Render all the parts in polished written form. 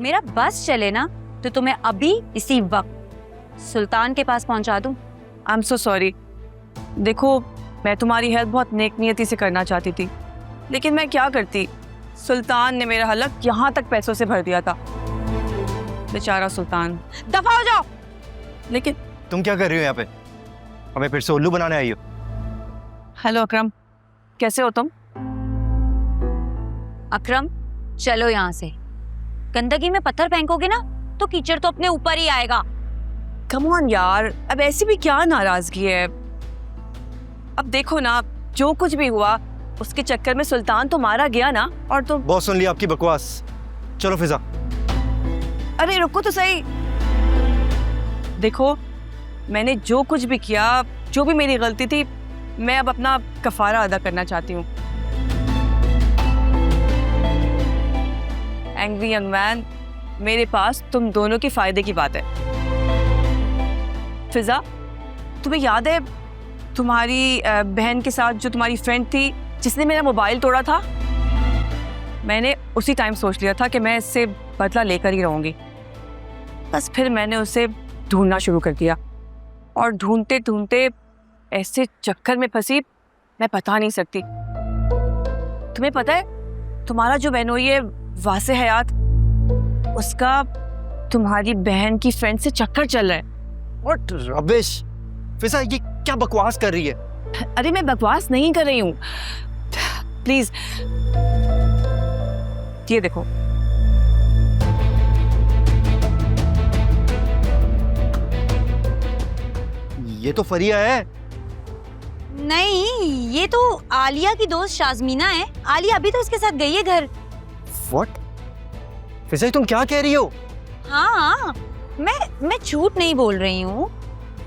मेरा बस चले ना तो तुम्हें अभी इसी वक्त सुल्तान के पास पहुंचा दूं। I am so sorry. देखो, मैं तुम्हारी हेल्प बहुत नेक नियति से करना चाहती थी, लेकिन मैं क्या करती, सुल्तान ने मेरा हलक यहाँ तक पैसों से भर दिया था। बेचारा सुल्तान। दफा हो जाओ। लेकिन तुम क्या कर रही हो यहाँ पे? हमें फिर से उल्लू बनाने आई हो? हेलो अकरम, कैसे हो तुम? अकरम, चलो यहाँ से। गंदगी में पत्थर फेंकोगे ना तो कीचड़ तो अपने ऊपर ही आएगा। कम ऑन यार, अब ऐसी भी क्या नाराजगी है? अब देखो ना, जो कुछ भी हुआ उसके चक्कर में सुल्तान तो मारा गया ना, और तुम। बहुत सुन लिया आपकी बकवास, चलो फिजा। अरे रुको तो सही। देखो, मैंने जो कुछ भी किया, जो भी मेरी गलती थी, मैं अब अपना कफारा अदा करना चाहती हूँ। एंग्री यंग मैन, मेरे पास तुम दोनों के फायदे की बात है। फिजा, तुम्हें याद है तुम्हारी बहन के साथ जो तुम्हारी फ्रेंड थी जिसने मेरा मोबाइल तोड़ा था? मैंने उसी टाइम सोच लिया था कि मैं इससे बदला लेकर ही रहूंगी। बस फिर मैंने उसे ढूंढना शुरू कर दिया, और ढूंढते ढूंढते ऐसे चक्कर में फंसी मैं बता नहीं सकती। तुम्हें पता है, तुम्हारा जो बहनोई है वासे हयात, उसका तुम्हारी बहन की फ्रेंड से चक्कर चल रहा है। What rubbish! फिजा, ये क्या बकवास कर रही है? अरे मैं बकवास नहीं कर रही हूँ, प्लीज ये देखो। ये तो फरिया है। नहीं, ये तो आलिया की दोस्त शाज़मीना है। आलिया अभी तो उसके साथ गई है घर। What? फिजा, तुम क्या कह रही हो? हाँ, मैं झूठ नहीं बोल रही हूँ।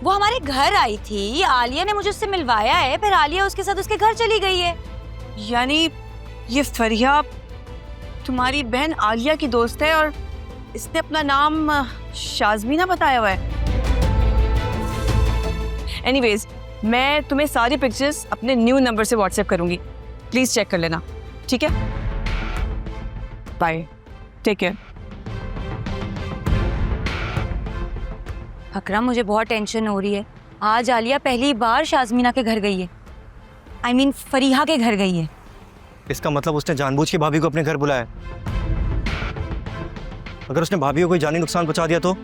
वो हमारे घर आई थी, आलिया ने मुझे उससे मिलवाया है, फिर आलिया उसके साथ उसके घर चली गई है। यानी ये फरिया तुम्हारी बहन आलिया की दोस्त है, और इसने अपना नाम शाज़मीना बताया हुआ है। एनीवेज, मैं तुम्हें सारी पिक्चर्स अपने न्यू नंबर से व्हाट्सएप करूंगी, प्लीज चेक कर लेना, ठीक है? Bye, take care. अकरम, मुझे बहुत टेंशन हो रही है। आज आलिया पहली बार शाज़मीना के घर गई है। I mean, फरीहा के घर गई है। इसका मतलब उसने जानबूझ के भाभी को अपने घर बुलाया। अगर उसने भाभी को कोई जानी नुकसान पहुंचा दिया तो?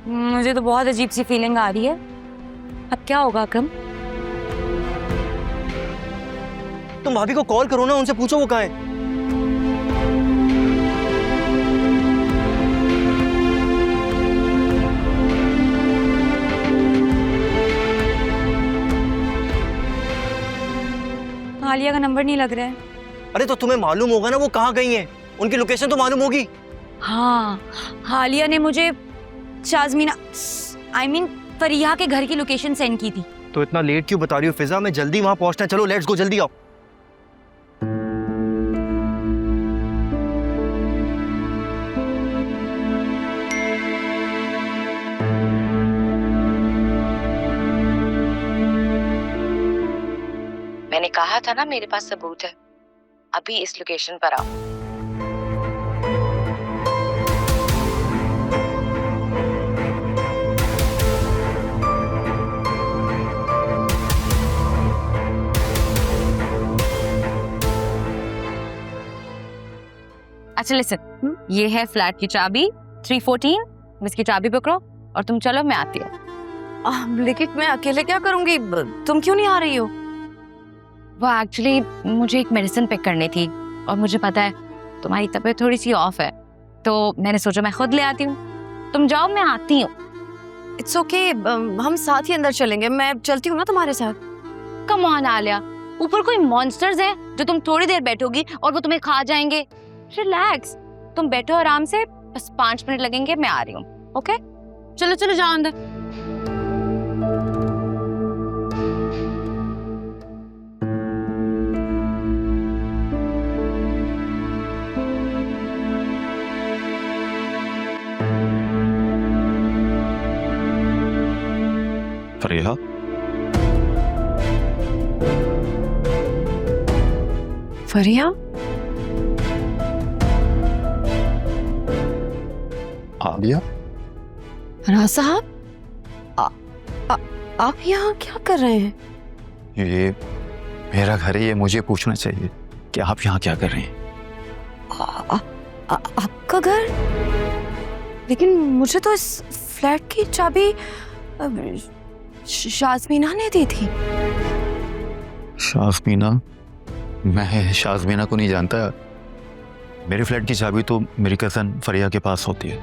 मुझे तो बहुत अजीब सी फीलिंग आ रही है। अब क्या होगा अकरम? तुम भाभी को कॉल करो ना, उनसे पूछो वो कहाँ है। आलिया का नंबर नहीं लग रहा है। अरे तो तुम्हें मालूम होगा ना वो कहाँ गई हैं, उनकी लोकेशन तो मालूम होगी। हाँ, आलिया ने मुझे शाज़मीना फरीहा के घर की लोकेशन सेंड की थी। तो इतना लेट क्यों बता रही हो फिजा? मैं जल्दी वहां पहुंचना है। चलो लेट्स गो, जल्दी आओ। मैंने कहा था ना मेरे पास सबूत है। अभी इस लोकेशन पर आओ। अच्छा लिसन, ये है फ्लैट की चाबी 314। इसकी चाबी पकड़ो और तुम चलो, मैं आती हूँ। लेकिन मैं अकेले क्या करूंगी? तुम क्यों नहीं आ रही हो? वो एक्चुअली मुझे एक मेडिसिन पिक करनी थी, और मुझे पता है तुम्हारी तबीयत थोड़ी सी ऑफ है, तो मैंने सोचा मैं खुद ले आती हूँ। तुम जाओ, मैं आती हूँ। इट्स ओके, हम साथ ही अंदर चलेंगे। मैं चलती हूँ ना तुम्हारे साथ। कम ऑन आलिया, ऊपर कोई मॉन्स्टर्स हैं जो तुम थोड़ी देर बैठोगी और वो तुम्हें खा जाएंगे। रिलैक्स, तुम बैठो आराम से, बस 5 मिनट लगेंगे, मैं आ रही हूँ। ओके, चलो चलो जाओ अंदर। फरीहा, फरिया, आलिया, राज साहब, आप यहाँ क्या कर रहे हैं? ये मेरा घर है, ये मुझे पूछना चाहिए कि आप यहाँ क्या कर रहे हैं। आपका घर? लेकिन मुझे तो इस फ्लैट की चाबी शाज़मीना ने दी थी। शाज़मीना? मैं शाज़मीना को नहीं जानता। मेरे फ्लैट की चाबी तो मेरी कज़न फरिया के पास होती है।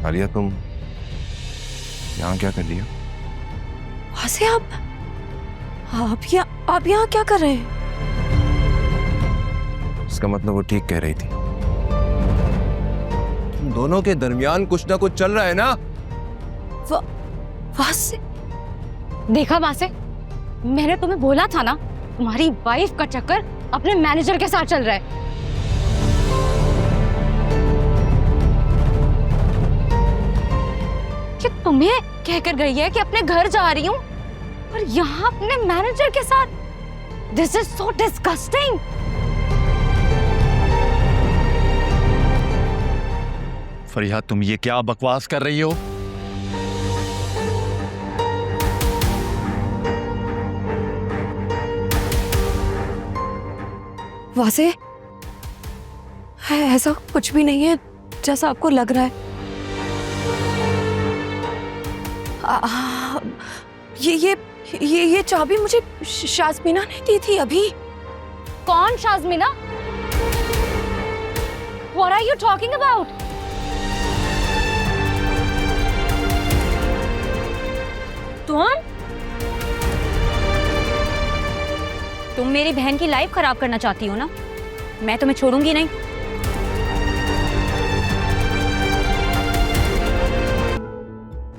आलिया, तुम यहाँ क्या कर रही हो? वैसे आप यहाँ क्या कर रहे हैं? इसका मतलब वो ठीक कह रही थी। तुम दोनों के दरमियान कुछ ना कुछ चल रहा है ना? वैसे देखा वासे, मैंने तुम्हें बोला था ना, तुम्हारी वाइफ का चक्कर अपने मैनेजर के साथ चल रहा है। कि तुम्हें कहकर गई है कि अपने घर जा रही हूं और यहाँ अपने मैनेजर के साथ। This is so disgusting. Fariya, तुम ये क्या बकवास कर रही हो? वैसे ऐसा कुछ भी नहीं है जैसा आपको लग रहा है। ये चाबी मुझे शाज़मीना ने दी थी अभी। कौन शाज़मीना? What are you talking about? तुम मेरी बहन की लाइफ खराब करना चाहती हो ना? मैं तुम्हें छोड़ूंगी नहीं।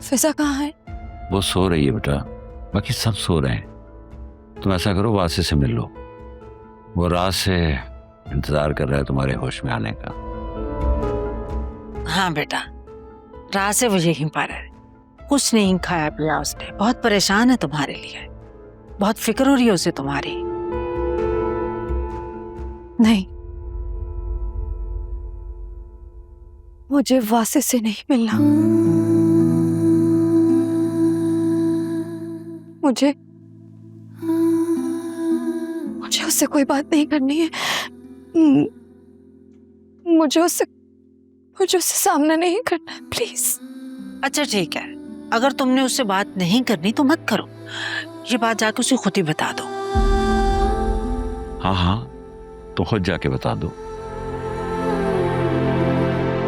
फिजा कहाँ है? वो सो रही है बेटा, बाकी सब सो रहे हैं। तुम ऐसा करो, वासे से मिल लो। वो रात से इंतजार कर रहा है तुम्हारे होश में आने का। हाँ बेटा, रात से वो यहीं पर है। कुछ नहीं खाया पिया उसने, बहुत परेशान है तुम्हारे लिए, बहुत फिक्र हो रही है उसे तुम्हारी। नहीं, मुझे वासे से नहीं मिलना। मुझे उससे कोई बात नहीं करनी है। मुझे उससे सामना नहीं करना है, प्लीज। अच्छा ठीक है, अगर तुमने उससे बात नहीं करनी तो मत करो। ये बात जाके उसे खुद ही बता दो। हाँ हाँ, तो खुद जाके बता दो।